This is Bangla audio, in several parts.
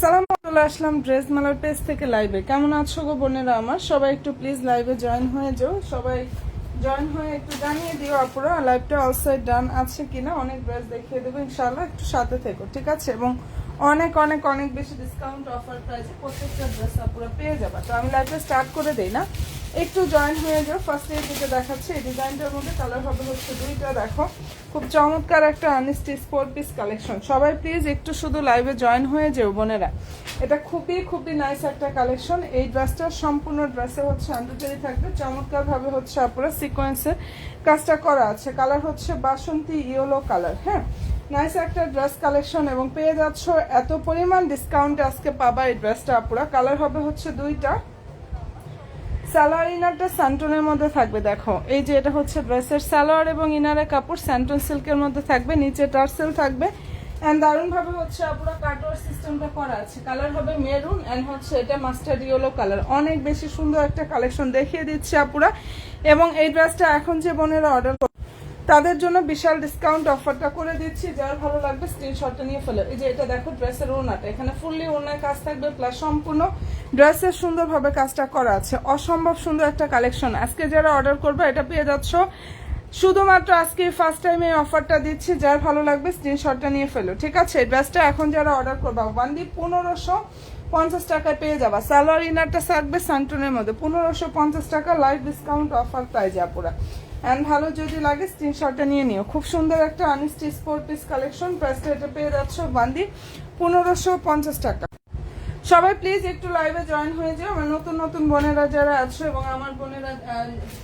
আসসালামু আলাইকুম, আসলাম ড্রেস মেলার পেজ থেকে লাইভে। কেমন আছো গো বোনেরা আমার? সবাই একটু প্লিজ লাইভে জয়েন হয়ে যাও। সবাই জয়েন হয়ে একটু জানিয়ে দিও আপুরা লাইভটা অলসাইড ডান আছে কিনা। অনেক ড্রেস দেখিয়ে দেবো ইনশাআল্লাহ, একটু সাথে থেকো, ঠিক আছে? এবং অনেক অনেক অনেক বেশি ডিসকাউন্ট অফার প্রাইসে প্রত্যেকটা ড্রেস আপুরা পেয়ে যাবে। তো আমি লাইভটা স্টার্ট করে দেই না, একটু জয়েন হয়ে যাও। ফার্স্টে এই দিকে দেখাচ্ছি, এই ডিজাইনটার মধ্যে কালার হবে হচ্ছে দুইটা। দেখো খুব চমৎকার একটা আনস্টিচ 4 পিস কালেকশন। সবাই প্লিজ একটু শুধু লাইভে জয়েন হয়ে যেও বোনেরা। এটা খুবই খুবই নাইস একটা কালেকশন। এই ড্রেসটা সম্পূর্ণ ড্রেসে হচ্ছে এমব্রয়ডারি থাকবে, চমৎকার ভাবে হচ্ছে আপনারা সিকোয়েন্সের কাজটা করা আছে। কালার হচ্ছে বাসন্তী ইয়েলো কালার। হ্যাঁ, নাইস একটা ড্রেস কালেকশন এবং পেয়ে যাচ্ছ এত পরিমাণ ডিসকাউন্ট আজকে পাবা এই ড্রেসটা আপুরা। কালার হবে হচ্ছে দুইটা। সালোয়ার ইনারটা স্যান্টনের মধ্যে থাকবে। দেখো এই যে এটা হচ্ছে ড্রেসের সালোয়ার এবং ইনারের কাপড় স্যান্টন সিল্কের মধ্যে থাকবে, নিচে টার্সেল থাকবে। এন্ড দারুণ ভাবে হচ্ছে আপুরা কাটওয়ার সিস্টেমটা করা আছে। কালার হবে মেরুন এন্ড হচ্ছে এটা মাস্টার্ড ইয়েলো কালার। অনেক বেশি সুন্দর একটা কালেকশন দেখিয়ে দিচ্ছে আপুরা। এবং এই ড্রেসটা এখন যে বোনেরা অর্ডার তাদের জন্য বিশাল ডিসকাউন্ট অফারটা করে দিচ্ছি। যার ভালো লাগবে স্ক্রিনশটটা নিয়ে ফেলো। এই যে এটা দেখো ড্রেসের ওড়নাটা, এখানে ফুললি ওড়নায় কাজ থাকবে, প্লাস সম্পূর্ণ ড্রেসের সুন্দরভাবে কাজটা করা আছে। অসম্ভব সুন্দর একটা কালেকশন। আজকে যারা অর্ডার করবে এটা পেয়ে যাচ্ছ শুধুমাত্র আজকে ফার্স্ট টাইম এই অফারটা দিচ্ছি। যার ভালো লাগবে স্ক্রিনশটটা নিয়ে ফেলো, ঠিক আছে? ড্রেসটা এখন যারা অর্ডার করবা ওয়ানলি 1550 টাকায় পেয়ে যাবা। সালোয়ার ইনারটা থাকবে সান্টনের মধ্যে 1550 টাকা লাইভ ডিসকাউন্ট অফার প্রাইজে আপুরা। এন্ড ভালো যদি লাগে স্ক্রিনশটটা নিয়ে নিও। খুব সুন্দর একটা আনস্টিচ 4 পিস কালেকশন। প্রাইসটা এটা পেয়ে যাচ্ছ বান্দি 1550 টাকা। সবাই প্লিজ একটু লাইভে জয়েন হয়ে যাও। আমার নতুন নতুন বোনেরা যারা আছো এবং আমার বোনেরা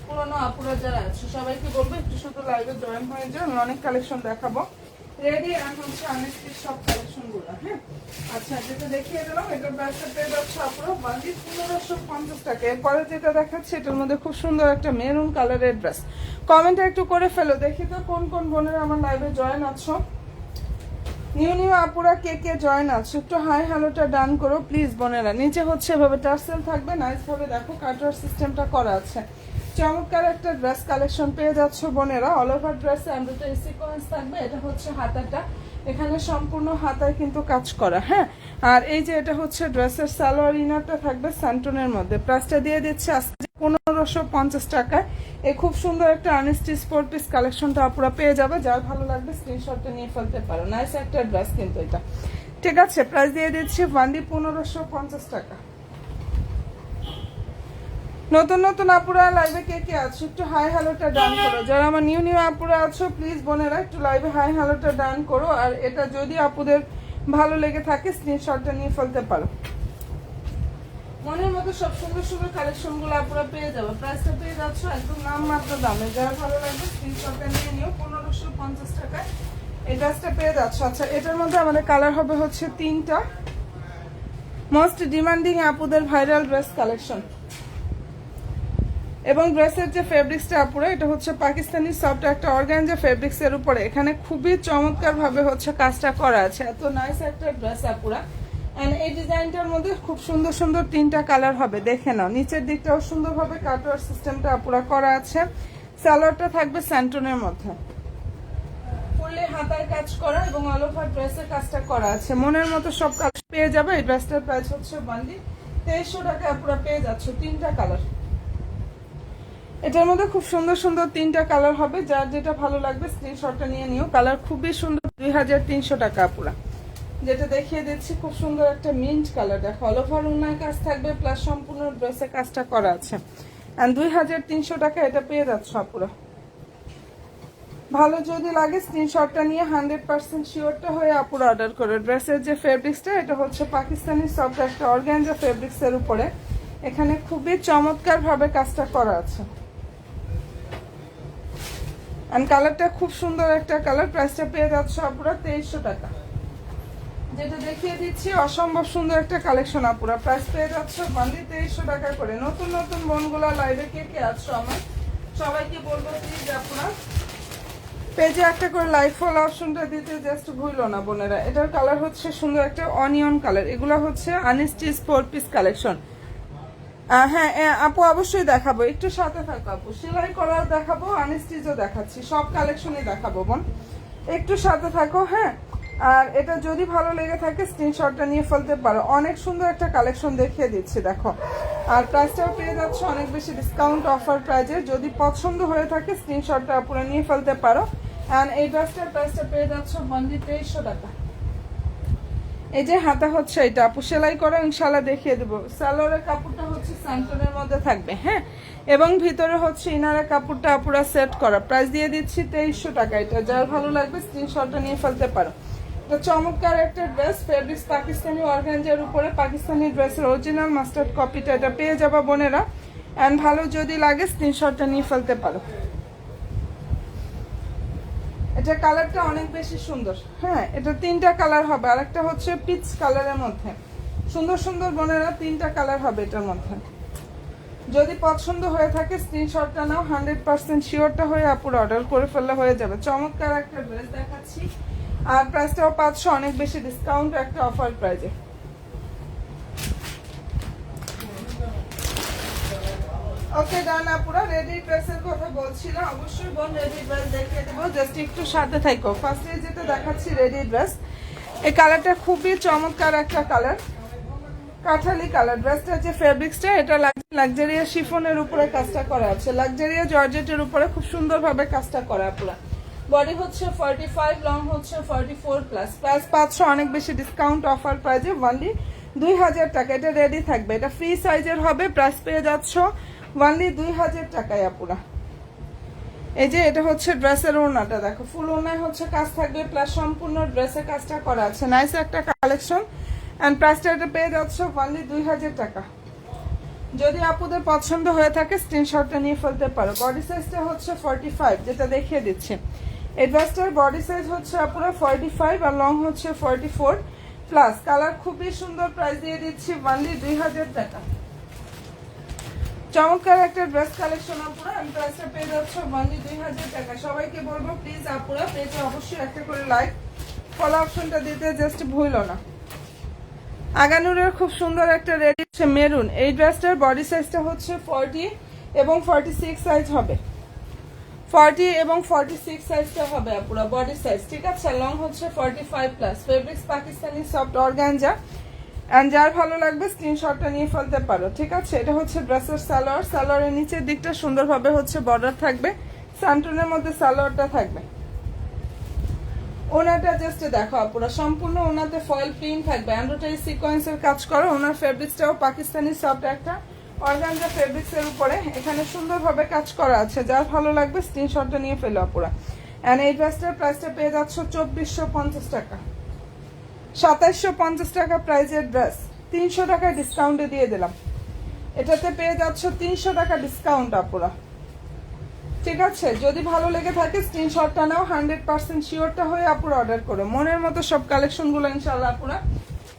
পুরনো আপুরা যারা আছো সবাইকে বলবো একটু শুধু লাইভে জয়েন হয়ে যাও। আমি অনেক কালেকশন দেখাবো রেডি আর হচ্ছে আনস্টিচ সব কালেকশন গুলো। হ্যাঁ, আচ্ছা যেটা দেখিয়ে দিলাম এটা প্রাইসটা পেয়ে যাচ্ছে আপুরা বান্দি 1550 টাকা। এরপরে যেটা দেখাচ্ছে এটার মধ্যে খুব সুন্দর একটা মেরুন কালারের ড্রেস। কমেন্টটা একটু করে ফেলো, দেখি তো কোন কোন বোনেরা আমার লাইভে জয়েন আছো। নিউ নিউ আপুরা কে কে জয়েন আছে একটু হাই হ্যালোটা ডান করো প্লিজ বোনেরা। নিচে হচ্ছে এভাবে টার্সেল থাকবে, নাইস ভাবে দেখো কাটওয়ার সিস্টেমটা করা আছে। চমৎকার একটা ড্রেস কালেকশন পেয়ে যাচ্ছ বোনেরা। অল ওভার ড্রেসে এমব্রয়ডারি সিকোয়েন্স থাকবে। এটা হচ্ছে হাতাটা, এখানে সম্পূর্ণ হাতায় কিন্তু কাজ করা। হ্যাঁ, আর এই যে এটা হচ্ছে ড্রেসের সালোয়ার ইনারটা থাকবে স্যান্টনের মধ্যে। প্রাইসটা দিয়ে দিচ্ছে আজকে 1550 টাকায়। এই খুব সুন্দর একটা আনস্টিচ 4 পিস কালেকশনটা আপুরা পেয়ে যাবে। যার ভালো লাগবে স্ক্রিনশটটা নিয়ে ফেলতে পারো। নাইস একটা ড্রেস কিন্তু এটা, ঠিক আছে? প্রাইস দিয়ে দিচ্ছি বান্দি 1550 টাকা। নতুন নতুন আপুরা লাইভে কে কে আছো একটু হাই হ্যালোটা ডান করো। যারা আমার নিউ নিউ আপুরা আছো প্লিজ বোনেরা একটু লাইভে হাই হ্যালোটা ডান করো। আর এটা যদি আপুদের ভালো লেগে থাকে স্ক্রিনশটটা নিয়ে ফেলতে পারো। মনের মতো সব সুন্দর সুন্দর কালেকশন গুলো আপুরা পেয়ে যাবে। প্রাইসটা পেয়ে যাচ্ছ একদম নামমাত্র দামে। যারা ভালো লাগবে স্ক্রিনশটটা নিয়ে নিও 1550 টাকায় এই ড্রেসটা পেয়ে যাচ্ছ। আচ্ছা এটার মধ্যে আমাদের কালার হবে হচ্ছে তিনটা। মোস্ট ডিমান্ডিং আপুদের ভাইরাল ড্রেস কালেকশন। এবং ড্রেসের যে ফেব্রিক্সটা আপুরা এটা হচ্ছে পাকিস্তানি সফট একটা অর্গানজা ফেব্রিক্স এর উপরে। এখানে খুবই চমৎকার ভাবে হচ্ছে কাজটা করা আছে। এত নাইস একটা ড্রেস আপুরা। এন্ড এই ডিজাইনটার মধ্যে খুব সুন্দর সুন্দর তিনটা কালার হবে, দেখে নাও। নিচের দিকটাও সুন্দরভাবে কাটওয়ার সিস্টেমটা আপুরা করা আছে। সালোয়ারটা থাকবে স্যান্টনের মধ্যে, ফুললি হাতায় কাজ করা এবং অল ওভার ড্রেসের কাজটা করা আছে। মনের মতো সব কাজ পেয়ে যাবে। এই ড্রেসটার প্রাইস হচ্ছে বান্দি 2300 টাকা আপুরা পেয়ে যাচ্ছ। তিনটা কালার, এটার মধ্যে খুব সুন্দর সুন্দর তিনটা কালার হবে। যার যেটা ভালো লাগবে স্ক্রিনশটটা নিয়ে নিও। কালার খুবই সুন্দর। 2300 টাকা আপুরা। যেটা দেখিয়ে দিচ্ছি খুব সুন্দর একটা মিন্ট কালার। দেখো অল ওভার ওনার কাজ থাকবে, প্লাস সম্পূর্ণ ড্রেসে কাজটা করা আছে। এন্ড 2300 টাকা এটা পেয়ে যাচ্ছ আপুরা। ভালো যদি লাগে স্ক্রিনশটটা নিয়ে 100% শিওরটা হয়ে আপুরা অর্ডার করে। ড্রেসের যে ফেব্রিক্সটা এটা হচ্ছে পাকিস্তানি সফট একটা অর্গানজা ফেব্রিক্স এর উপরে। এখানে খুবই চমৎকার ভাবে কাজটা করা আছে। এন্ড কালারটা খুব সুন্দর একটা কালার। প্রাইসটা পেয়ে যাচ্ছ আপুরা 2300 টাকা। যেটা দেখিয়ে দিচ্ছি অসম্ভব সুন্দর একটা কালেকশন আপুরা। প্রাইস পেয়ে যাচ্ছ বান্দি 2300 টাকা করে। নতুন নতুন বোনগুলা লাইভে কে কে আছো আমার সবাইকে বলবো প্লিজ আপুরা পেজে একটা করে লাইক ফলো অপশনটা দিতে জাস্ট ভুলো না বোনেরা। এটার কালার হচ্ছে সুন্দর একটা অনিয়ন কালার। এগুলো হচ্ছে আনস্টিচ 4 পিস কালেকশন। হ্যাঁ আপু অবশ্যই দেখাবো, একটু সাথে থাকো আপু। সেলাই করার দেখাবো, আনস্টিচও দেখাচ্ছি, সব কালেকশনই দেখাবো বোন, একটু সাথে থাকো। হ্যাঁ, আর এটা যদি ভালো লেগে থাকে স্ক্রিনশটটা নিয়ে ফেলতে পারো। অনেক সুন্দর একটা কালেকশন দেখিয়ে দিচ্ছি দেখো। আর প্রাইসটাও পেয়ে যাচ্ছে অনেক বেশি ডিসকাউন্ট অফার প্রাইজে। যদি পছন্দ হয়ে থাকে স্ক্রিনশটটা পুরো নিয়ে ফেলতে পারো। অ্যান্ড এই ড্রেসটার প্রাইসটা পেয়ে যাচ্ছে অনলি 2300 টাকা। এই যে হাতা হচ্ছে এটা আপু সেলাই করা, ইনশাল্লাহ দেখিয়ে দেবো। সালোয়ারের কাপড়টা হচ্ছে স্যান্টনের মধ্যে থাকবে, হ্যাঁ, এবং ভিতরে হচ্ছে ইনারের কাপড়টা পুরো সেট করা। প্রাইস দিয়ে দিচ্ছি 2300 টাকা। এটা যার ভালো লাগবে স্ক্রিনশটটা নিয়ে ফেলতে পারো। এটা চমৎকার একটা ড্রেস, ফেব্রিক্স পাকিস্তানি অর্গানজার উপরে পাকিস্তানি ড্রেসের অরিজিনাল মাস্টার্ড কপিটা এটা পেয়ে যাবা বোনেরা। অ্যান্ড ভালো যদি লাগে স্ক্রিনশটটা নিয়ে ফেলতে পারো। এটা কালারটা অনেক বেশি সুন্দর, হ্যাঁ, এটা 3টা কালার হবে। আর একটা হচ্ছে পিচ কালারের মধ্যে। সুন্দর সুন্দর বোনেরা 3টা কালার হবে এটার মধ্যে। যদি পছন্দ হয়ে থাকে স্ক্রিনশটটা নাও, 100% শিওরটা হয়ে আপুর অর্ডার করে ফেললে হয়ে যাবে। চমৎকার একটা ড্রেস দেখাচ্ছি। আর প্রাইসটাও 500, অনেক বেশি ডিসকাউন্ট একটা অফার প্রাইজে। ওকে ডান আপুরা, রেডি ড্রেসের কথা বলছিলাম। অবশ্যই বোন রেডি ড্রেস দেখিয়ে দেবো, জাস্ট একটু সাথে থাকো। ফার্স্টে যেটা দেখাচ্ছি রেডি ড্রেস, এই কালারটা খুবই চমৎকার একটা কালার, কাঠালি কালার। ড্রেসটার যে ফেব্রিক্সটা এটা লাক্সারিয়া শিফনের উপরে কাজটা করা আছে, লাক্সারিয়া জর্জেটের উপরে খুব সুন্দরভাবে কাজটা করা পুরা। বডি হচ্ছে 45, লং হচ্ছে 44+, প্লাস 500, অনেক বেশি ডিসকাউন্ট অফার প্রাইজে অনলি 2000 টাকা। এটা রেডি থাকবে, এটা ফ্রি সাইজের হবে। প্রাইস পেয়ে যাচ্ছ অনলি 2000 টাকায় আপুরা। এই যে এটা হচ্ছে ড্রেসের ওড়নাটা দেখো, ফুল ওড়নায় হচ্ছে কাজ থাকবে, প্লাস সম্পূর্ণ ড্রেসে কাজটা করা আছে। নাইস একটা কালেকশন। অ্যান্ড প্রাইসটা এটা পেয়ে যাচ্ছে অনলি 2000 টাকা। যদি আপুদের পছন্দ হয়ে থাকে স্ক্রিনশটটা নিয়ে ফেলতে পারো। বডি সাইজটা হচ্ছে 45, যেটা দেখিয়ে দিচ্ছি। এই ড্রেসটার বডি সাইজ হচ্ছে আপুরা 45 আর লং হচ্ছে 44+। কালার খুবই সুন্দর। প্রাইস দিয়ে দিচ্ছি অনলি 2000 টাকা। চমৎকার একটা ড্রেস কালেকশন আপুরা। আমি প্রাইসটা পেয়ে যাচ্ছে অনলি 2000 টাকা। সবাইকে বলবো প্লিজ আপুরা পেজে অবশ্যই একটা করে লাইক, ফলো অপশনটা দিতে জাস্ট ভুলো না। আগানুরের খুব সুন্দর একটা রেডি হচ্ছে মেরুন। এই ড্রেসটার বডি সাইজটা হচ্ছে 40 এবং 46 সাইজ হবে। 40 এবং 46 সাইজটা হবে পুরো বডি সাইজ, ঠিক আছে। লং হচ্ছে 45+, fabrics Pakistani soft organza. And যার ভালো লাগবে স্ক্রিনশটটা নিয়ে ফেলতে পারো, ঠিক আছে। এটা হচ্ছে ড্রেসের সালোয়ার। সালোয়ারের নিচের দিকটা সুন্দরভাবে হচ্ছে বর্ডার থাকবে, সান্টনের মধ্যে সালোয়ারটা থাকবে। ওনাটা জাস্ট দেখো পুরো সম্পূর্ণ ওনাতে ফয়েল প্রিন্ট থাকবে, এমব্রয়ডারি সিকোয়েন্সের কাজ করো। ওনার ফেব্রিক্সটাও পাকিস্তানি সফট একটা অর্গানজা ফেব্রিক্সের উপরে এখানে সুন্দরভাবে কাজ করা আছে। যার ভালো লাগবে স্ক্রিনশটটা নিয়ে ফেলো পুরো। এন্ড এই ড্রেসটার প্রাইসটা পেয়ে যাচ্ছ 2450 টাকা। 2750 টাকা প্রাইজের ড্রেস 300 টাকা ডিসকাউন্টে দিয়ে দিলাম। এটাতে পেয়ে যাচ্ছ 300 টাকা ডিসকাউন্ট আপুরা, ঠিক আছে। যদি ভালো লেগে থাকে স্ক্রিনশটটা নাও, 100% শিওরটা হয়ে আপুরা অর্ডার করো। মনের মতো সব কালেকশনগুলো ইনশাআল্লাহ আপুরা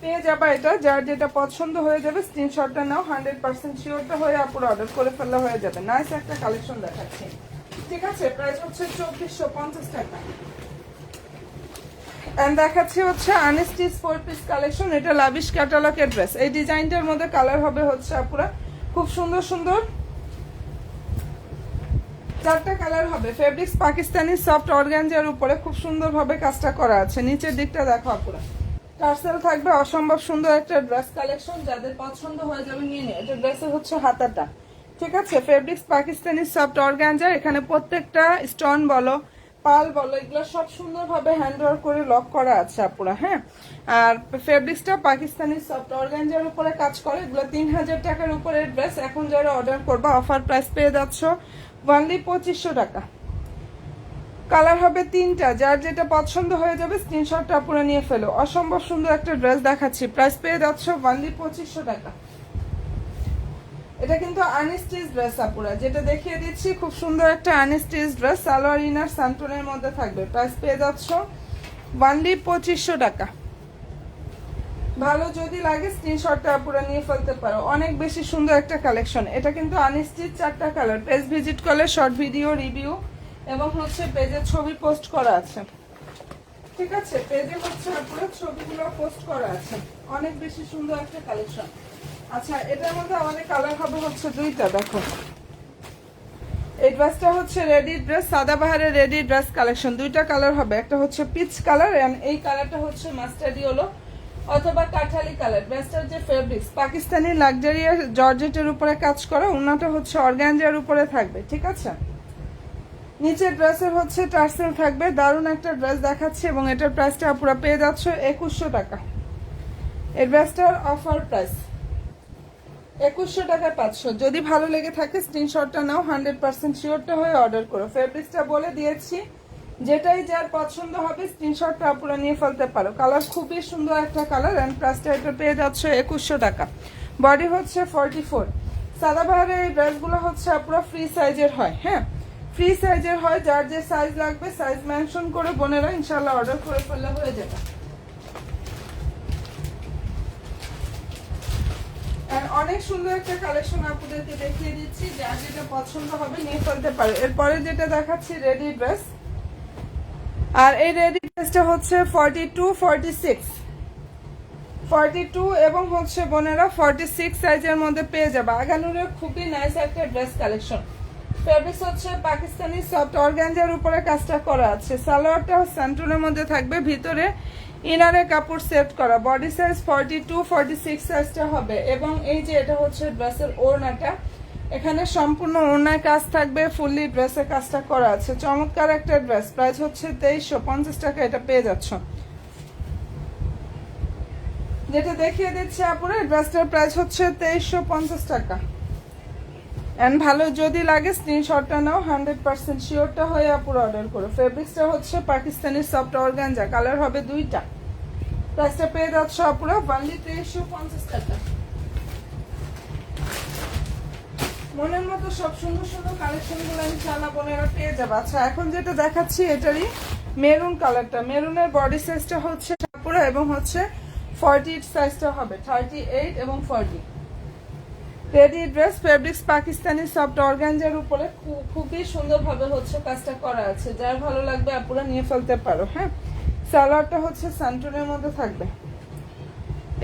পেয়ে যাবা। এটা যার যেটা পছন্দ হয়ে যাবে স্ক্রিনশটটা নাও, 100% শিওরটা হয়ে আপুরা অর্ডার করে ফেললে হয়ে যাবে। নাইস একটা কালেকশন দেখাচ্ছি, ঠিক আছে। প্রাইস হচ্ছে 2450 টাকা। এন্ড দেখাচ্ছি হচ্ছে আনস্টিচ 4 পিস কালেকশন। এটা লাভিশ ক্যাটালগের ড্রেস। এই ডিজাইনটার মধ্যে কালার হবে হচ্ছে আপুরা খুব সুন্দর সুন্দর 4টা কালার হবে। ফেব্রিক্স পাকিস্তানি সফট অর্গানজার উপরে খুব সুন্দরভাবে কাজটা করা আছে। নিচের দিকটা দেখো আপুরা, টার্সেল থাকবে। অসম্ভব সুন্দর একটা ড্রেস কালেকশন, যাদের পছন্দ হয়ে যাবে নিয়ে নিয়ে। এটা ড্রেসের হচ্ছে হাতাটা, ঠিক আছে। ফেব্রিক্স পাকিস্তানি সফট অর্গানজার, এখানে প্রত্যেকটা স্টোন বলো পাল বলো এগুলো সব সুন্দরভাবে হ্যান্ড ওয়ার্ক করে লক করা আছে আপুরা, হ্যাঁ। আর ফেব্রিক্সটা পাকিস্তানি সফট অর্গানজার উপরে কাজ করে। এগুলো 3000 টাকার উপরে ড্রেস। এখন যারা অর্ডার করবা অফার প্রাইস পেয়ে যাচ্ছ অনলি 2500 টাকা। কালার হবে 3টা, যার যেটা পছন্দ হয়ে যাবে স্ক্রিনশটটা আপুরা নিয়ে ফেলো। অসম্ভব সুন্দর একটা ড্রেস দেখাচ্ছি। প্রাইস পেয়ে যাচ্ছ অনলি 2500 টাকা। এটা কিন্তু আনস্টিচ ড্রেস আপুরা, যেটা দেখিয়ে দিচ্ছি খুব সুন্দর একটা আনস্টিচ ড্রেস। সালোয়ার ইনার সান্টনের মধ্যে থাকবে। প্রাইস পেয়ে যাচ্ছ অনলি 2500 টাকা। ভালো যদি লাগে স্ক্রিনশটটা আপুরা নিয়ে ফেলতে পারো। অনেক বেশি সুন্দর একটা কালেকশন। এটা কিন্তু আনস্টিচ 4টা কালার। পেজ ভিজিট করলে শর্ট ভিডিও রিভিউ এবং হচ্ছে পেজের ছবি পোস্ট করা আছে, ঠিক আছে। পেজে হচ্ছে আপুরা ছবিগুলো পোস্ট করা আছে। অনেক বেশি সুন্দর একটা কালেকশন। আচ্ছা, এটার মধ্যে অনেক কালার হবে হচ্ছে 2টা। দেখো এই ড্রেসটা হচ্ছে রেডি ড্রেস, সাদাবাহারের রেডি ড্রেস কালেকশন। দুইটা কালার হবে, একটা হচ্ছে পিচ কালার এন্ড এই কালারটা হচ্ছে মাস্টার্ডি হলো অথবা কাঠালি কালার। ড্রেসটার যে ফেব্রিক্স পাকিস্তানি লাক্সারিয়ার জর্জেটের উপরে কাজ করা, ওনাটা হচ্ছে অর্গানজার উপরে থাকবে, ঠিক আছে। নিচের ড্রেসের হচ্ছে টার্সেল থাকবে। দারুণ একটা ড্রেস দেখাচ্ছি এবং এটার প্রাইসটা পুরো পেয়ে যাচ্ছ 2100 টাকা। এই ড্রেসটার অফার প্রাইস 2100 টাকায় 500। যদি ভালো লেগে থাকে স্ক্রিনশটটা নাও, 100% শিওরটা হয়ে অর্ডার করো। ফেব্রিক্সটা বলে দিয়েছি, যেটাই যার পছন্দ হবে স্ক্রিনশটটা পুরো নিয়ে ফেলতে পারো। কালার খুবই সুন্দর একটা কালার এন্ড প্রাইসটা এটা পেয়ে যাচ্ছে 2100 টাকা। বডি হচ্ছে 44। সাদাবাহারের এই ড্রেসগুলো হচ্ছে পুরো ফ্রি সাইজের হয়, হ্যাঁ ফ্রি সাইজের হয়। যার যে সাইজ লাগবে সাইজ মেনশন করে বোনেরা ইনশাল্লাহ অর্ডার করে ফেললে হয়ে যাবে। অনেক সুন্দর একটা কালেকশন আপনাদেরকে দেখিয়ে দিচ্ছি, যার যেটা পছন্দ হবে নিয়ে ফেলতে পারে। এরপরে যেটা দেখাচ্ছি রেডি ড্রেস, আর এই রেডি ড্রেসটা হচ্ছে 42 এবং হচ্ছে বোনেরা 46 সাইজের মধ্যে পেয়ে যাবে। আগানুরের খুবই নাইস একটা ড্রেস কালেকশন। ফেব্রিক্স হচ্ছে পাকিস্তানি সফট অর্গানজার উপরে কাজটা করা আছে। সালোয়ারটা স্যান্টুনের মধ্যে থাকবে, ভিতরে ইনারে কাপড় সেট করা। বডি সাইজ 42-46 সাইজটা হবে। এবং এই যে এটা হচ্ছে ড্রেসের ওড়নাটা, এখানে সম্পূর্ণ ওড়নায় কাজ থাকবে, ফুললি ড্রেসের কাজটা করা আছে। চমৎকার একটা ড্রেস। প্রাইস হচ্ছে 2350 টাকা, এটা পেয়ে যাচ্ছ। যেটা দেখিয়ে দিচ্ছি আপুরে, ড্রেসটার প্রাইস হচ্ছে 2350 টাকা। এন্ড ভালো যদি লাগে স্ক্রিনশটটা নাও, 100% শিওরটা হয়ে আপুরে অর্ডার করো। ফেব্রিক্সটা হচ্ছে পাকিস্তানি সফট অর্গানজা, কালার হবে দুইটা। প্রাইসটা পেয়ে যাচ্ছ আপুরা অনলি 2350 টাকা। মনের মতো সব সুন্দর সুন্দর কালেকশন গুলো ইনশাআল্লাহ বোনেরা পেয়ে যাবে। আচ্ছা এখন যেটা দেখাচ্ছি এটারই মেরুন কালারটা। মেরুনের বডি সাইজটা হচ্ছে আপুরা এবং হচ্ছে 40 সাইজটা হবে, 38 এবং 40। Ready dress, fabrics Pakistani soft organza উপরে খুবই সুন্দরভাবে হচ্ছে কাজটা করা আছে। যার ভালো লাগবে আপুরা নিয়ে ফেলতে পারো, হ্যাঁ। সালোয়ারটা হচ্ছে সান্টুনের মধ্যে থাকবে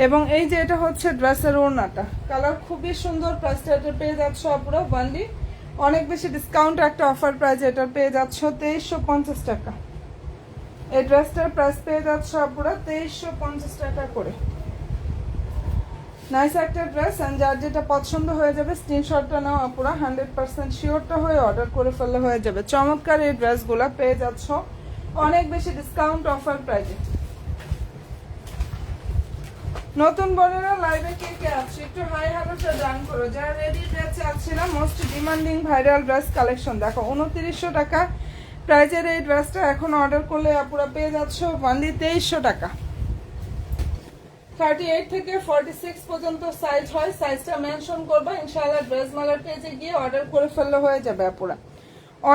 এবং এই যে এটা হচ্ছে ড্রেসের ওড়নাটা, কালার খুবই সুন্দর। প্রাইসটা এটা পেয়ে যাচ্ছ আপুরা ওয়ানলি অনেক বেশি ডিসকাউন্ট একটা অফার প্রাইস এটা পেয়ে যাচ্ছ 2350 টাকা। এই ড্রেসটার প্রাইস পেয়ে যাচ্ছ আপুরা 2350 টাকা করে। নাইস একটা ড্রেস এন্ড যার যেটা পছন্দ হয়ে যাবে স্ক্রিনশটটা নাও আপুরা, 100% শিওরটা হয়ে অর্ডার করে ফেললে হয়ে যাবে। চমৎকার এই ড্রেসগুলো পেয়ে যাচ্ছ অনেক বেশি ডিসকাউন্ট অফার প্রাইসে। নতুন বোনেরা লাইভে কে কে আছে একটু হাই হ্যালোটা ডান করো। যারা রেডি ড্রেস আছে না, most demanding viral dress collection দেখো 2900 টাকা প্রাইজের এই ড্রেসটা এখন অর্ডার করলে আপুরা পেয়ে যাচ্ছ অনলি 2300 টাকা। 38 থেকে 46 পর্যন্ত সাইজ হয়, সাইজটা মেনশন করবা ইনশাআল্লাহ ড্রেস মালার পেজে গিয়ে অর্ডার করে ফেললে হয়ে যাবে আপুরা।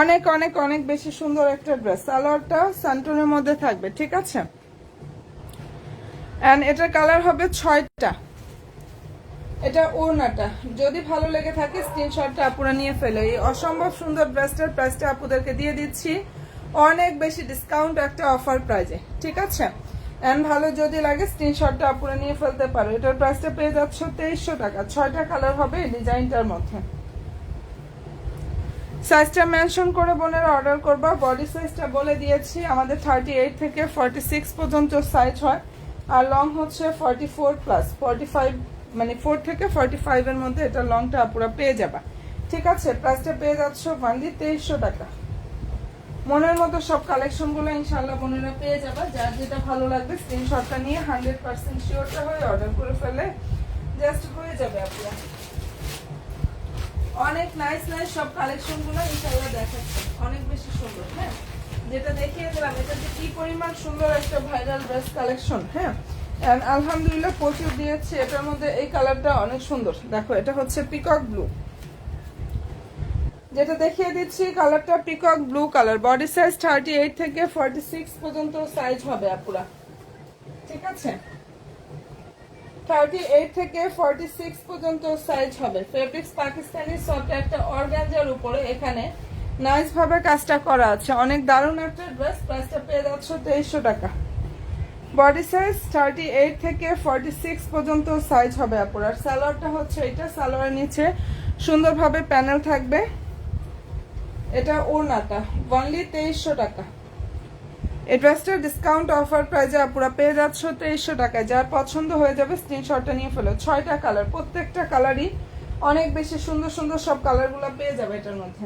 অনেক অনেক অনেক বেশি সুন্দর একটা ড্রেস। সালোয়ারটা সান্টুনের মধ্যে থাকবে, ঠিক আছে। এন্ড এটার কালার হবে 6টা। এটা ওড়নাটা, যদি ভালো লেগে থাকে স্ক্রিনশটটা আপুরা নিয়ে ফেলো। এই অসম্ভব সুন্দর ড্রেসটার প্রাইসটা আপুদেরকে দিয়ে দিচ্ছি অনেক বেশি ডিসকাউন্ট একটা অফার প্রাইজে, ঠিক আছে। এন্ড ভালো যদি লাগে স্ক্রিনশটটা আপুরা নিয়ে ফেলতে পারো। এটার প্রাইসটা পেয়ে যাচ্ছ 2300 টাকা। 6টা কালার হবে এই ডিজাইনটার মধ্যে। সাইজটা মেনশন করে বোনেরা অর্ডার করবা। বডি সাইজটা বলে দিয়েছি, আমাদের 38 থেকে 46 পর্যন্ত সাইজ হয় আর লং হচ্ছে 44+, 45 মানে 4 থেকে 45 এর মধ্যে এটা লংটা আপুরা পেয়ে যাবা, ঠিক আছে। প্রাইসটা পেয়ে যাচ্ছ অনলি 2300 টাকা। মনের মতো সব কালেকশনগুলো ইনশাআল্লাহ বোনেরা পেয়ে যাবা। যার যেটা ভালো লাগবে স্ক্রিনশটটা নিয়ে 100% শিওরটা হয়ে অর্ডার করে ফেলে জাস্ট হয়ে যাবে আপুরা। অনেক নাইস নাইস সব কালেকশনগুলো ইনশাআল্লাহ দেখাচ্ছে, অনেক বেশি সুন্দর, হ্যাঁ। যেটা দেখিয়ে দিলাম এটা যে কি পরিমাণ সুন্দর একটা ভাইরাল ড্রেস কালেকশন, হ্যাঁ। এন্ড আলহামদুলিল্লাহ প্রচুর দিয়েছে। এটার মধ্যে এই কালারটা অনেক সুন্দর, দেখো এটা হচ্ছে পিকক ব্লু। যেটা দেখিয়ে দিচ্ছি কালারটা peacock blue colour. Body size 38 থেকে 46 পর্যন্ত সাইজ হবে আপুরা, ঠিক আছে। 38 থেকে 46 পর্যন্ত সাইজ হবে। ফেব্রিক্স পাকিস্তানি সফট একটা অর্গানজার উপরে এখানে নাইস ভাবে কাজটা করা আছে। অনেক দারুণ একটা ড্রেস। প্রাইসটা পেয়ে যাচ্ছ 2300 টাকা। বডি সাইজ 38 থেকে 46 পর্যন্ত সাইজ হবে আপুরা। সালোয়ারটা হচ্ছে এটা, সালোয়ারের নিচে সুন্দরভাবে প্যানেল থাকবে এটা ওড়নাটা অনলি 2300 টাকা। এই ড্রেসটা ডিসকাউন্ট অফার প্রাইজে আপুরা পেয়ে যাচ্ছ 2300 টাকায়। যার পছন্দ হয়ে যাবে স্ক্রিনশটটা নিয়ে ফেলো। 6টা কালার, প্রত্যেকটা কালারই অনেক বেশি সুন্দর সুন্দর, সব কালারগুলো পেয়ে যাবে এটার মধ্যে।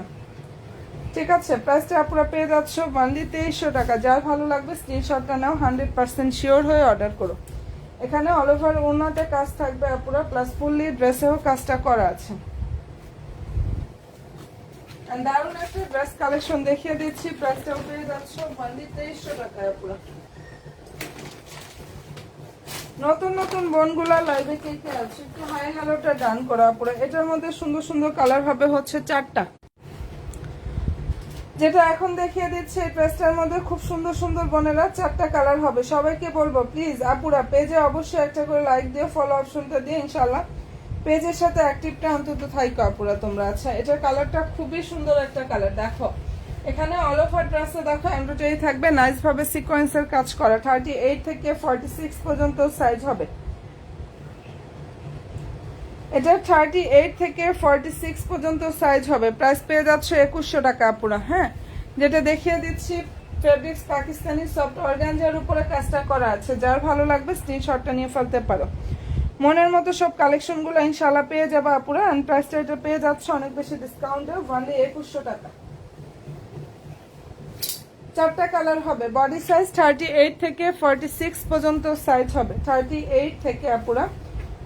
ঠিক আছে, প্রাইসটা আপুরা পেয়ে যাচ্ছ অনলি 2300 টাকা। যার ভালো লাগবে স্ক্রিনশটটা নাও, 100% শিওর হয়ে অর্ডার করো। এখানে অল ওভার ওড়নাতে কাজ থাকবে আপুরা, প্লাস ফুললি ড্রেসেও কাজটা করা আছে। দারুণ একটা ড্রেস কালেকশন দেখিয়ে দিচ্ছি, প্রাইসটাও পেয়ে যাচ্ছ অনলি 2300 টাকায় আপুরা। নতুন নতুন বোনগুলা লাইভে কে কে আছে একটু হাই হ্যালোটা ডান করা আপুরা। এটার মধ্যে সুন্দর সুন্দর কালার হবে হচ্ছে 4টা, যেটা এখন দেখিয়ে দিচ্ছে এই ড্রেসটার মধ্যে খুব সুন্দর সুন্দর বোনেরা 4টা কালার হবে। সবাইকে বলবো প্লিজ আপুরা পেজে অবশ্যই একটা করে লাইক দিয়ে ফলো অপশনটা দিয়ে ইনশাল্লাহ পেজের সাথে অ্যাক্টিভটা অন্তত থাইকো আপুরা তোমরা। আচ্ছা, এটার কালারটা খুবই সুন্দর একটা কালার। দেখো এখানে অল ওভার ড্রেসে দেখো এমব্রয়ডারি থাকবে, নাইস ভাবে সিকোয়েন্সের কাজ করা। 38 থেকে 46 পর্যন্ত সাইজ হবে। এটা 38 থেকে 46 পর্যন্ত সাইজ হবে। প্রাইস পেয়ে যাচ্ছে 2100 টাকা আপুরা। হ্যাঁ, যেটা দেখিয়ে দিচ্ছি ফেব্রিক্স পাকিস্তানি সফট অর্গানজার উপরে কাজটা করা আছে। যার ভালো লাগবে স্ক্রিনশটটা নিয়ে ফেলতে পারো। মনের মতো সব কালেকশনগুলো ইনশাআল্লাহ পেয়ে যাবে আপুরা। এন্ড প্রাইসটা এটা পেয়ে যাচ্ছে অনেক বেশি ডিসকাউন্টে অনলি 2100 টাকা। 4টা কালার হবে, বডি সাইজ 38 থেকে 46 পর্যন্ত সাইজ হবে। 38 থেকে আপুরা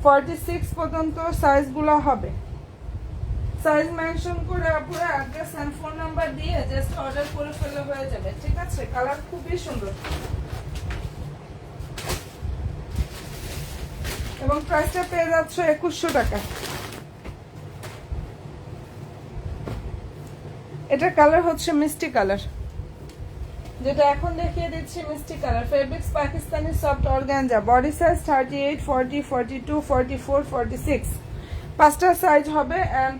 46 পর্যন্ত সাইজগুলো হবে। সাইজ মেনশন করে আপুরা অ্যাড্রেস এন্ড ফোন নাম্বার দিয়ে জাস্ট অর্ডার করে ফেলে হয়ে যাবে। ঠিক আছে, কালার খুবই সুন্দর এবং প্রাইসটা পেয়ে যাচ্ছ 2100 টাকা। এটা কালার হচ্ছে মিষ্টি কালার, যেটা এখন দেখিয়ে দিচ্ছি মিষ্টি colour. Fabrics Pakistani soft organza, body size 38, 40, 42, 44, 46, 5টা সাইজ হবে। এন্ড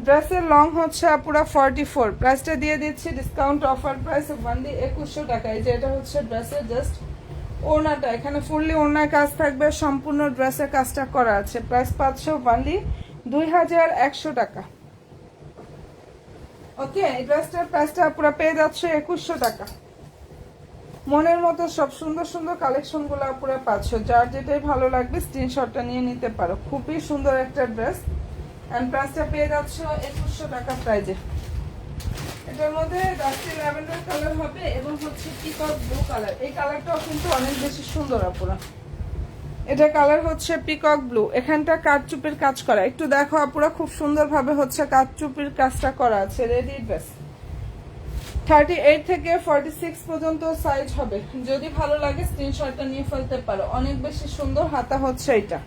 ড্রেসের লং হচ্ছে পুরো 44। প্রাইসটা দিয়ে দিচ্ছি ডিসকাউন্ট অফার প্রাইস অনলি 2100 টাকা। এই যে এটা হচ্ছে ড্রেসের জাস্ট ওড়নাটা, এখানে ফুললি ওড়নায় কাজ থাকবে, সম্পূর্ণ ড্রেসের কাজটা করা আছে। প্রাইস পাচ্ছ অনলি 2100 টাকা। ওকে, এই ড্রেসটার প্রাইসটা পুরো পেয়ে যাচ্ছে 2100 টাকা। মনের মতো সব সুন্দর সুন্দর কালেকশন গুলো পুরো পাচ্ছ। যার যেটাই ভালো লাগবে স্ক্রিনশটটা নিয়ে নিতে পারো। খুবই সুন্দর একটা ড্রেস এন্ড প্রাইসটা পেয়ে যাচ্ছ 2100 টাকা প্রাইজে। এটার মধ্যে ডাস্টি ল্যাভেন্ডার কালার হবে এবং হচ্ছে পিকক ব্লু কালার। এই কালারটাও কিন্তু অনেক বেশি সুন্দর আপুরা। এটা কালার হচ্ছে পিকক ব্লু, এখানটা কাঠচুপির কাজ করা। একটু দেখো আপুরা, খুব সুন্দর ভাবে হচ্ছে কাঠচুপির কাজটা করা আছে। রেডি ড্রেস 38 থেকে 46 পর্যন্ত সাইজ হবে। যদি ভালো লাগে স্ক্রিনশটটা নিয়ে ফেলতে পারো। অনেক বেশি সুন্দর হাতা হচ্ছে এটা।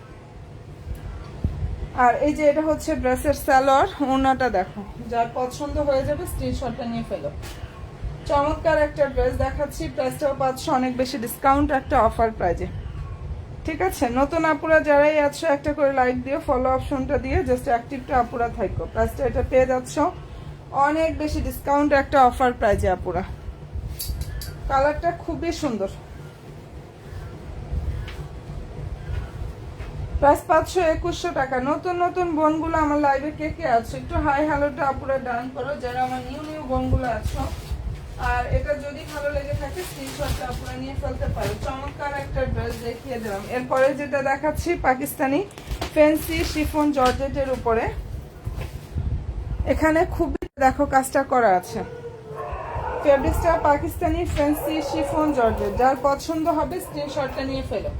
আর এই যে এটা হচ্ছে ড্রেসের সালোয়ার, ওড়নাটা দেখো। যার পছন্দ হয়ে যাবে স্ক্রিনশটটা নিয়ে ফেলো। চমৎকার একটা ড্রেস দেখাচ্ছি, প্রাইসটাও পাচ্ছ অনেক বেশি ডিসকাউন্ট একটা অফার প্রাইজে। ঠিক আছে, নতুন আপুরা যারাই আছো একটা করে লাইক দিও, ফলো অপশনটা দিয়ে জাস্ট অ্যাক্টিভটা আপুরা থাকো। প্রাইসটা এটা পেয়ে যাচ্ছ অনেক বেশি ডিসকাউন্ট একটা অফার প্রাইজে আপুরা। কালারটা খুবই সুন্দর। প্রাইস পাচ্ছ 2100 টাকা। নতুন নতুন বোনগুলো আমার লাইভে কে কে আছো একটু হাই হ্যালোটা আপুরা ডান করো, যারা আমার নিউ নিউ বোনগুলো আছো। আর এটা যদি ভালো লেগে থাকে স্ক্রিনশটটা আপুরা নিয়ে ফেলতে পারো। চমৎকার একটা ড্রেস দেখিয়ে দিলাম। এরপরে যেটা দেখাচ্ছি পাকিস্তানি ফ্যান্সি শিফন জর্জেটের উপরে। এখানে খুবই দেখো কাজটা করা আছে। ফেব্রিক্সটা পাকিস্তানি ফ্যান্সি শিফন জর্জেট। যার পছন্দ হবে স্ক্রিনশটটা নিয়ে ফেলো।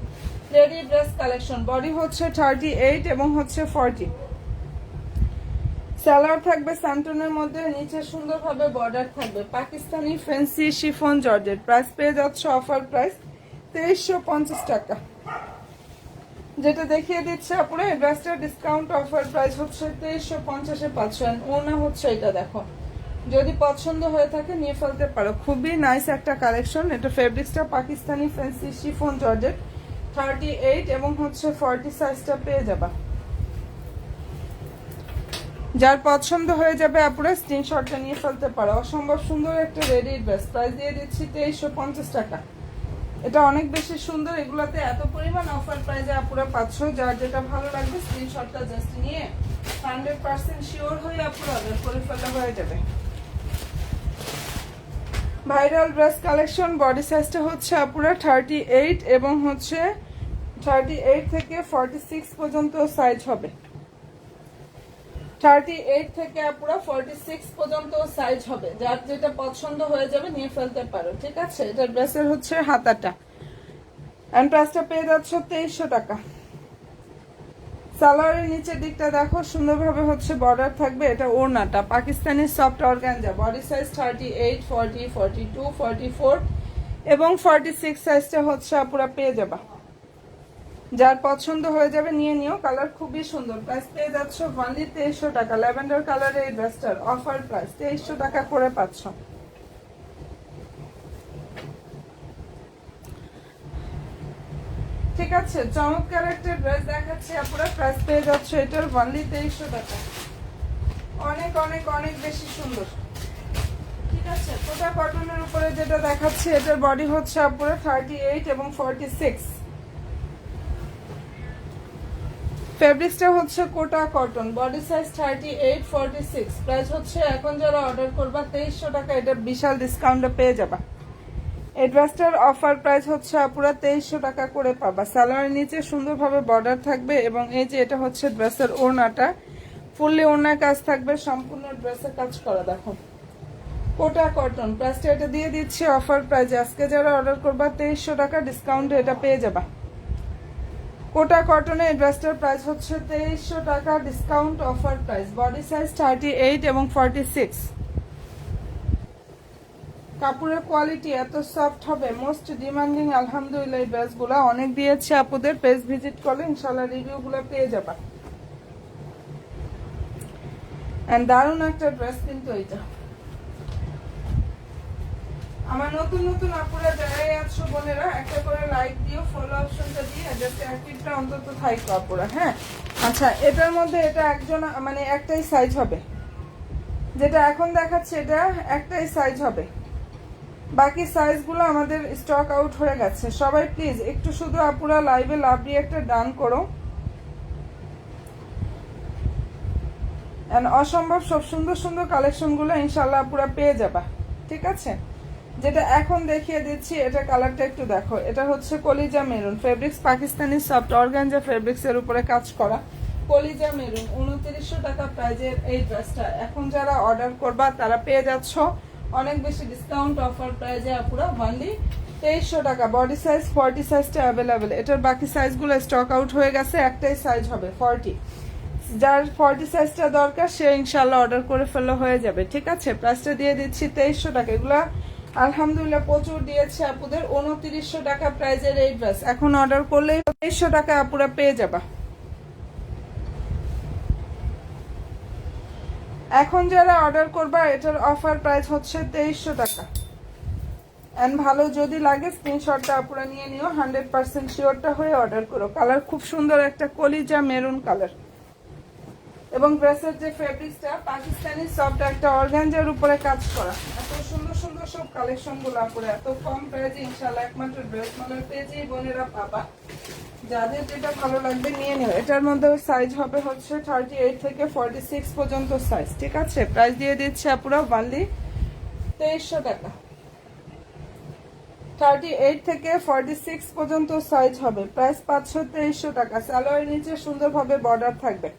রেডি ড্রেস কালেকশন, বডি হচ্ছে 38 এবং হচ্ছে 40। সালোয়ার থাকবে স্যান্টনের মধ্যে, নিচে সুন্দরভাবে বর্ডার থাকবে। Pakistani fancy chiffon georgette. Price পেয়ে যাচ্ছে অফার প্রাইস 2350 টাকা। যেটা দেখিয়ে দিচ্ছে আপুরা এই ড্রেসটার ডিসকাউন্ট অফার প্রাইস হচ্ছে 2350-এ পাচ্ছেন। ওনা হচ্ছে এটা দেখো, যদি পছন্দ হয়ে থাকে নিয়ে ফেলতে পারো। খুবই নাইস একটা কালেকশন। এটা ফেব্রিক্সটা পাকিস্তানি ফ্যান্সি শিফন জর্জেট, 38 এবং হচ্ছে 40 সাইজটা পেয়ে যাবা। যার পছন্দ হয়ে যাবে আপুরা স্ক্রিনশটটা নিয়ে ফেলতে পারো। অসম্ভব সুন্দর একটা রেডি ড্রেস, প্রাইস দিয়ে দিচ্ছি 2350 টাকা। এটা অনেক বেশি সুন্দর। এগুলাতে এত পরিমাণ অফার প্রাইজে আপুরা পাচ্ছ। যার যেটা ভালো লাগবে স্ক্রিনশটটা জাস্ট নিয়ে 100% শিওর হয়ে আপুরা অর্ডার করে ফেলা হয়ে যাবে। Viral dress collection. বডি সাইজটা হচ্ছে আপুরা 38 এবং হচ্ছে 38 থেকে 46 পর্যন্ত সাইজ হবে। 38 থেকে আপুরা 46 পর্যন্ত সাইজ হবে। যার যেটা পছন্দ হয়ে যাবে নিয়ে ফেলতে পারো, ঠিক আছে। এটা ড্রেসের হচ্ছে হাতাটা, এন্ড প্রাইসটা পেয়ে যাচ্ছ 2300 টাকা। সালোয়ারের নিচের দিকটা দেখো সুন্দরভাবে হচ্ছে বর্ডার থাকবে। এটা ওড়নাটা Pakistani soft organza. Body size 38, 40, 42, 44 এবং 46 সাইজটা হচ্ছে আপুরা পেয়ে যাবা। যার পছন্দ হয়ে যাবে নিয়ে নিও। কালার খুবই সুন্দর। প্রাইস পেয়ে যাচ্ছ অনলি 2300 টাকা। ল্যাভেন্ডার কালারের এই ড্রেসটার অফার প্রাইস 2300 টাকা করে পাচ্ছ। ঠিক আছে, চমৎকার একটা ড্রেস দেখাচ্ছি আপুরা। প্রাইস পেয়ে যাচ্ছে এটার অনলি 2300 টাকা। অনেক অনেক অনেক বেশি সুন্দর। ঠিক আছে, কোটা কটনের উপরে যেটা দেখাচ্ছি এটার বডি হচ্ছে আপুরা 38 এবং 46। ফেব্রিক্সটা হচ্ছে কোটা কটন। Body size 38, 46। প্রাইস হচ্ছে এখন যারা অর্ডার করবা 2300 টাকা। এটা বিশাল ডিসকাউন্টে পেয়ে যাবা। এই ড্রেসটার অফার প্রাইস হচ্ছে আপুরা 2300 টাকা করে পাবা। সালোয়ারের নিচে সুন্দরভাবে বর্ডার থাকবে এবং এই যে এটা হচ্ছে ড্রেসের ওড়নাটা, ফুললি ওড়নার কাজ থাকবে, সম্পূর্ণ ড্রেসের কাজ করা। দেখো কোটা কটন। প্রাইসটা এটা দিয়ে দিচ্ছি অফার প্রাইস। আজকে যারা অর্ডার করবা 2300 টাকা ডিসকাউন্টে এটা পেয়ে যাবা। কোটা কটনে এই ড্রেসটার প্রাইস হচ্ছে 2300 টাকা discount offer price. Body size 38 এবং 46। কাপড়ের কোয়ালিটি এত সফট হবে, মোস্ট ডিমান্ডিং। আলহামদুলিল্লাহ এই ড্রেসগুলো অনেক দিয়েছে আপুদের। পেজ ভিজিট করলে ইনশাল্লাহ রিভিউগুলো পেয়ে যাবা। এন্ড দারুণ একটা ড্রেস কিন্তু এটা। আমার নতুন নতুন আপুরা যারাই আছো বোনেরা একটা করে লাইক দিও, ফলো অপশনটা দিয়ে জাস্ট অ্যাক্টিভটা অন্তত থাকো আপুরা। হ্যাঁ আচ্ছা, এটার মধ্যে এটা একজন মানে একটাই সাইজ হবে। যেটা এখন দেখাচ্ছে এটা একটাই সাইজ হবে। বাকি সাইজগুলো আমাদের স্টক আউট হয়ে গেছে। সবাই প্লিজ একটু শুধু আপুরা লাইভে লাভ দিয়ে একটা ডান করো। অসম্ভব সব সুন্দর সুন্দর কালেকশনগুলো ইনশাল্লাহ আপুরা পেয়ে যাবা। ঠিক আছে, যেটা এখন দেখিয়ে দিচ্ছি এটা কালারটা একটু দেখো। এটা হচ্ছে কলিজা maroon. Fabrics Pakistani soft organza fabrics এর উপরে কাজ করা কলিজা মেরুন। 2900 টাকা প্রাইজের এই ড্রেসটা এখন যারা অর্ডার করবা তারা পেয়ে যাচ্ছ অনেক বেশি ডিসকাউন্ট অফার প্রাইজে আপুরা অনলি 2300 টাকা। বডি সাইজ 40 সাইজটা অ্যাভেলেবেল। এটার বাকি সাইজগুলো স্টক আউট হয়ে গেছে। একটাই সাইজ হবে 40। যার 40 সাইজটা দরকার সে ইনশাল্লাহ অর্ডার করে ফেলে হয়ে যাবে। ঠিক আছে, প্রাইসটা দিয়ে দিচ্ছি 2300 টাকা। এগুলা আলহামদুলিল্লাহ প্রচুর দিয়েছে আপুদের। 2900 টাকা প্রাইজের এই ড্রেস এখন অর্ডার করলে 2300 টাকা আপুরা পেয়ে যাবা। এখন যারা অর্ডার করবা এটার অফার প্রাইস হচ্ছে 2300 টাকা। এন্ড ভালো যদি লাগে স্ক্রিনশটটা আপুরা নিয়ে নিও। 100% শিওরটা হয়ে অর্ডার করো। কালার খুব সুন্দর একটা কলিজা মেরুন কালার এবং ড্রেসের যে ফেব্রিক্সটা পাকিস্তানি সফট একটা অর্গানজার উপরে কাজ করা। এত সুন্দর সুন্দর সব কালেকশন গুলো আপুরা এত কম প্রাইসে ইনশাআল্লাহ একমাত্র ড্রেস মালার পেজেই বোনেরা পাবা। যাদের যেটা ভালো লাগবে নিয়ে নিও। এটার মধ্যে সাইজ হবে হচ্ছে 38 থেকে 46 পর্যন্ত সাইজ। ঠিক আছে, প্রাইস দিয়ে দিচ্ছে আপুরা অনলি 2300 টাকা। 38 থেকে 46 পর্যন্ত সাইজ হবে। প্রাইস পাচ্ছ 2300 টাকা। সালোয়ারের নিচে সুন্দরভাবে বর্ডার থাকবে।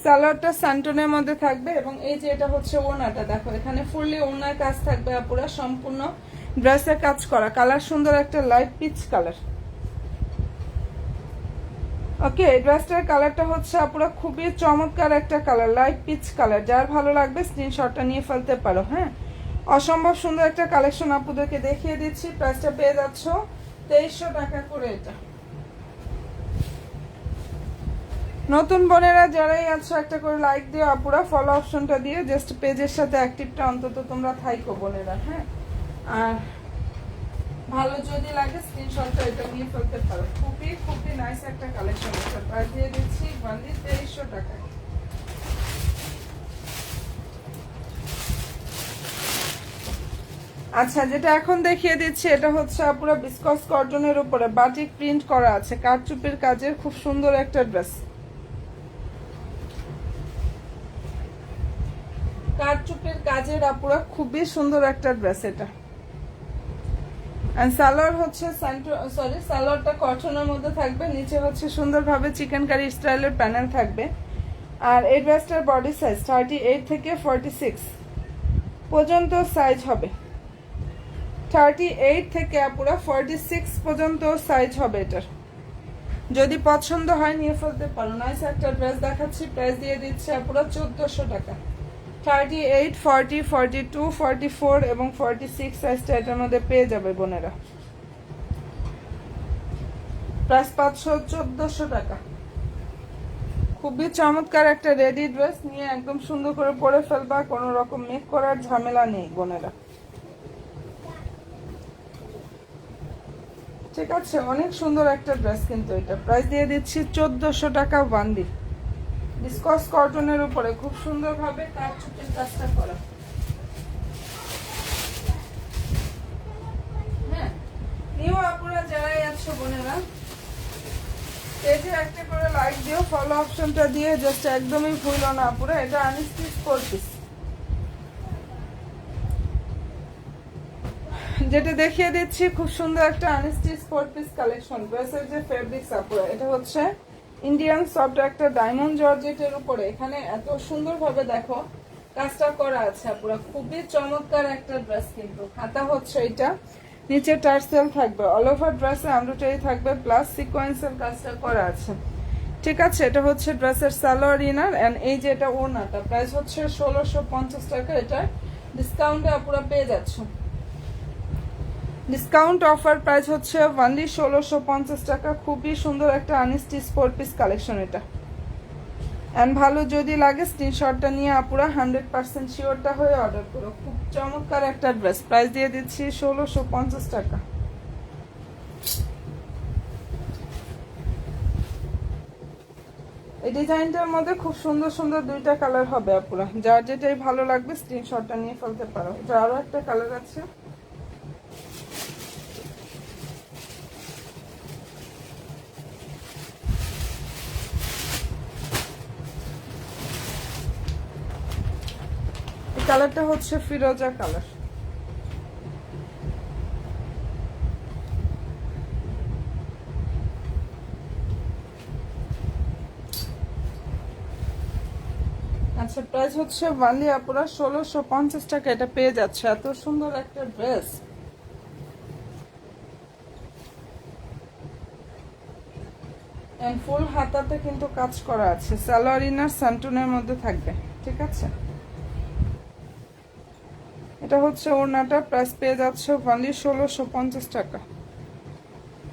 সালোয়ারটা স্যান্টনের মধ্যে থাকবে এবং এই যে এটা হচ্ছে ওনাটা দেখো, এখানে ফুললি ওনার কাজ থাকবে আপুরা, সম্পূর্ণ ড্রেসের কাজ করা। কালার সুন্দর একটা লাইট পিচ কালার। ওকে, এই ড্রেসটার কালারটা হচ্ছে আপুরা খুবই চমৎকার একটা কালার, লাইট পিচ কালার। যার ভালো লাগবে স্ক্রিনশটটা নিয়ে ফেলতে পারো। হ্যাঁ, অসম্ভব সুন্দর একটা কালেকশন আপুদেরকে দেখিয়ে দিচ্ছি। প্রাইসটা পেয়ে যাচ্ছ 2300 টাকা করে। এটা নতুন বোনেরা যারাই আছো একটা করে লাইক দিও আপুরা, ফলো অপশনটা দিয়ে জাস্ট পেজের সাথে অ্যাক্টিভটা অন্তত তোমরা থাইকো বোনেরা। হ্যাঁ, আর ভালো যদি লাগে স্ক্রিনশটটা এটা নিয়ে ফেলতে পারো। খুবই খুবই নাইস একটা কালেকশন। এটা প্রাইস দিয়ে দিচ্ছি অনলি 2300 টাকায়। আচ্ছা, যেটা এখন দেখিয়ে দিচ্ছি এটা হচ্ছে আপুরা বিসকস কটনের উপরে বাটিক প্রিন্ট করা আছে, কারচুপির কাজের খুব সুন্দর একটা ড্রেস। কারচুপির কাজের আপুরা খুবই সুন্দর একটা ড্রেস। এটা এন্ড সালোয়ার হচ্ছে সালোয়ারটা কটনের মধ্যে থাকবে, নিচে হচ্ছে সুন্দরভাবে চিকেন কারি স্টাইলের প্যানেল থাকবে। আর এই ড্রেসটার বডি সাইজ 38 থেকে 46 পর্যন্ত সাইজ হবে। 38 থেকে পুরো 46 পর্যন্ত সাইজ হবে এটার। যদি পছন্দ হয় নিয়ে ফেলতে পারো। নাইস একটা ড্রেস দেখাচ্ছি, প্রাইস দিয়ে দিচ্ছে পুরো 1400 টাকা। 38, 40, 42, 44 এবং 46 সাইজটা এটার মধ্যে পেয়ে যাবে বোনেরা। প্রাইস 1400 টাকা। খুবই চমৎকার একটা রেডি ড্রেস, নিয়ে একদম সুন্দর করে পরে ফেলবা, কোনো রকম মেক করার ঝামেলা নেই বোনেরা। ঠিক আছে, অনেক সুন্দর একটা ড্রেস কিন্তু এটা। প্রাইস দিয়ে দিচ্ছি 1400 টাকা বান্ডি। ডিসকস কটনের উপরে খুব সুন্দরভাবে কাটছুটের কাজটা করা। হ্যাঁ, নিউ আপুরা যারাই আছো বোনেরা, পেজে একটা করে লাইক দিও, ফলো অপশনটা দিয়ে জাস্ট একদমই ভুলো না আপুরা। এটা আনস্টিচ 4 পিস, যেটা দেখিয়ে দিচ্ছি খুব সুন্দর একটা আনস্টিচ 4 পিস কালেকশন। ড্রেসের যে ফেব্রিক্স আপুরা, এটা হচ্ছে ইন্ডিয়ান সফট একটা ডায়মন্ড জর্জেটের উপরে এখানে এত সুন্দরভাবে দেখো কাজটা করা আছে আপুরা। খুবই চমৎকার একটা ড্রেস কিন্তু। হাতা হচ্ছে এটা, নিচে টার্সেল থাকবে, অল ওভার ড্রেসে এমব্রয়ডারি থাকবে, প্লাস সিকোয়েন্সের কাজটা করা আছে। ঠিক আছে, এটা হচ্ছে ড্রেসের সালোয়ার ইনার এন্ড এই যে এটা ওড়নাটা। প্রাইস হচ্ছে 1650 টাকা। এটা ডিসকাউন্টে আপুরা পেয়ে যাচ্ছ। ডিসকাউন্ট অফার প্রাইস হচ্ছে অনলি 1650 টাকা। খুবই সুন্দর একটা আনস্টিচ 4 পিস কালেকশন এটা। এন্ড ভালো যদি লাগে স্ক্রিনশটটা নিয়ে আপুরা 100% শিওরটা হয়ে অর্ডার করো। খুব চমৎকার একটা ড্রেস, প্রাইস দিয়ে দিচ্ছি 1650 টাকা। এই ডিজাইনটার মধ্যে খুব সুন্দর সুন্দর দুইটা কালার হবে আপুরা, যার যেটাই ভালো লাগবে স্ক্রিনশটটা নিয়ে ফেলতে পারো। এটা আরো একটা কালার আছে, কালারটা হচ্ছে ফিরোজা কালার। আচ্ছা, প্রাইস হচ্ছে ওয়ানলি আপুরা 1650 টাকা। এটা পেয়ে যাচ্ছে এত সুন্দর একটা ড্রেস। এন্ড ফুল হাতাতে কিন্তু কাজ করা আছে, সালোয়ার ইনার স্যান্টনের মধ্যে থাকবে। ঠিক আছে, এটা হচ্ছে ওড়নাটা। প্রাইস পেয়ে যাচ্ছে অনলি 1650 টাকা।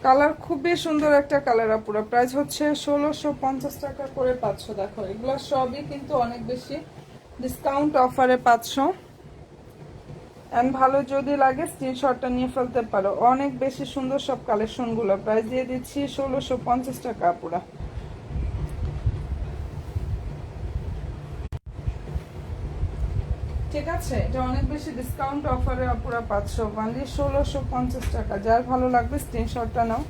কালার খুবই সুন্দর একটা কালার আপুরা। প্রাইস হচ্ছে 1650 টাকা করে পাচ্ছ। দেখো এগুলো সবই কিন্তু অনেক বেশি ডিসকাউন্ট অফারে পাচ্ছ। এন্ড ভালো যদি লাগে স্ক্রিনশটটা নিয়ে ফেলতে পারো। অনেক বেশি সুন্দর সব কালেকশনগুলো। প্রাইস দিয়ে দিচ্ছি 1650 টাকা আপুরা। ঠিক আছে, এটা অনেক বেশি ডিসকাউন্ট অফারে আপুরা পাচ্ছ অনলি 1650 টাকা। যার ভালো লাগবে স্ক্রিনশটটা নাও,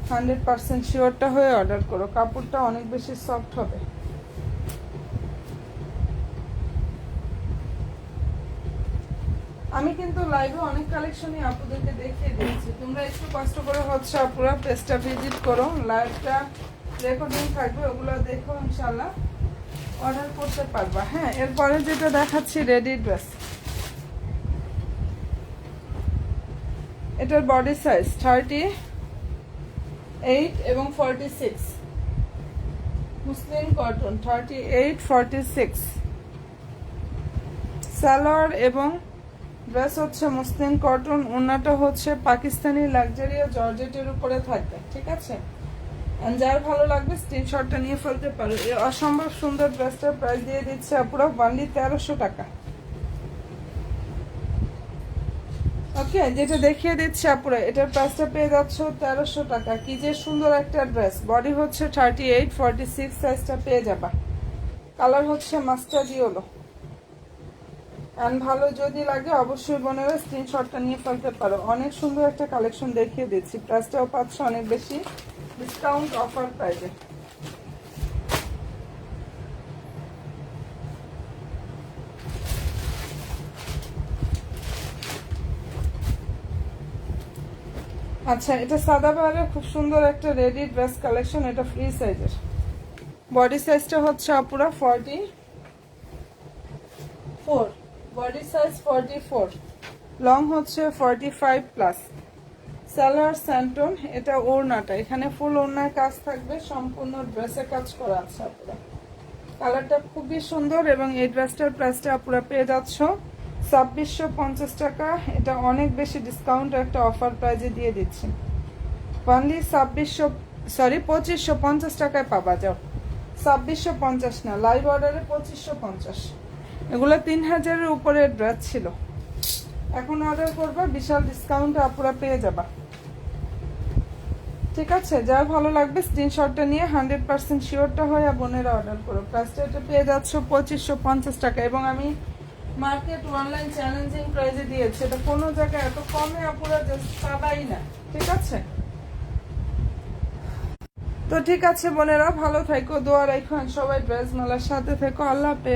100% শিওরটা হয়ে অর্ডার করো। কাপড়টা অনেক বেশি সফট হবে। আমি কিন্তু লাইভে অনেক কালেকশনই আপুদেরকে দেখিয়ে দিয়েছি, তোমরা একটু কষ্ট করে হচ্ছে আপুরা পেজটা ভিজিট করো, লাইভটা রেকর্ডিং থাকবে, ওগুলো দেখো, ইনশাল্লাহ অর্ডার করতে পারবা। হ্যাঁ, এরপরে যেটা দেখাচ্ছি রেডি ড্রেস। এটার বডি সাইজ 38 এবং 46, মুসলিম কটন। 38, 46 সালোয়ার এবং ড্রেস হচ্ছে মুসলিম কটন। ওড়নাটা হচ্ছে পাকিস্তানি লাক্সারিয়া জর্জেটের উপরে থাকবে। ঠিক আছে, যার ভালো লাগবে স্ক্রিনশটটা নিয়ে ফেলতে পারো। এই অসম্ভব সুন্দর ড্রেসটার প্রাইস দিয়ে দিচ্ছে আপুরা অনলি 1300 টাকা। ওকে, যেটা দেখিয়ে দিচ্ছে আপুরা, এটার প্রাইসটা পেয়ে যাচ্ছ 1300 টাকা। কি যে সুন্দর একটা ড্রেস। বডি হচ্ছে 38, 46 সাইজটা পেয়ে যাবা। কালার হচ্ছে মাস্টার্ড ইয়েলো। ভালো যদি লাগে অবশ্যই বোনেরা স্ক্রিনশটটা নিয়ে ফেলতে পারো। অনেক সুন্দর একটা কালেকশন দেখিয়ে দিচ্ছি। প্রাইসটাও পাচ্ছ অনেক বেশি ডিসকাউন্ট অফার প্রাইসে। আচ্ছা, এটা সাদাবাহারের খুব সুন্দর একটা রেডি ড্রেস কালেকশন। এটা ফ্রি সাইজের, বডি সাইজটা হচ্ছে আপুরা 44, বডি সাইজ 44, লং হচ্ছে 45 প্লাস। সালোয়ার স্যান্টন, এটা ওড়নাটা, এখানে ফুল ওড়নার কাজ থাকবে, সম্পূর্ণ ড্রেসে কাজ করা আছে আপুরা। কালারটা খুবই সুন্দর এবং এই ড্রেসটার প্রাইসটা আপুরা পেয়ে যাচ্ছ 2650 টাকা। এটা অনেক বেশি ডিসকাউন্ট একটা অফার প্রাইজে দিয়ে দিচ্ছি। অনলি 2550 টাকায় পাবা। যাও 2650 না, লাইভ অর্ডারে 2550। এগুলো 3000-এর উপরে ড্রেস ছিল, এখন অর্ডার করবা বিশাল ডিসকাউন্টে আপুরা পেয়ে যাবা। ঠিক আছে, যার ভালো লাগবে স্ক্রিনশটটা নিয়ে 100% শিওরটা হয়ে বোনেরা অর্ডার করো। প্রাইসটা এটা পেয়ে যাচ্ছ 2550 টাকা এবং আমি মার্কেট অনলাইন চ্যালেঞ্জিং প্রাইসে দিয়েছি। এটা কোনো জায়গায় এত কমে আপুরা জাস্ট পাবাই না। ঠিক আছে, তো ঠিক আছে বোনেরা, ভালো থাকো, দোয়া রাখো, সবাই ড্রেস মেলার সাথে থেকো। আল্লাহ হাফেজ।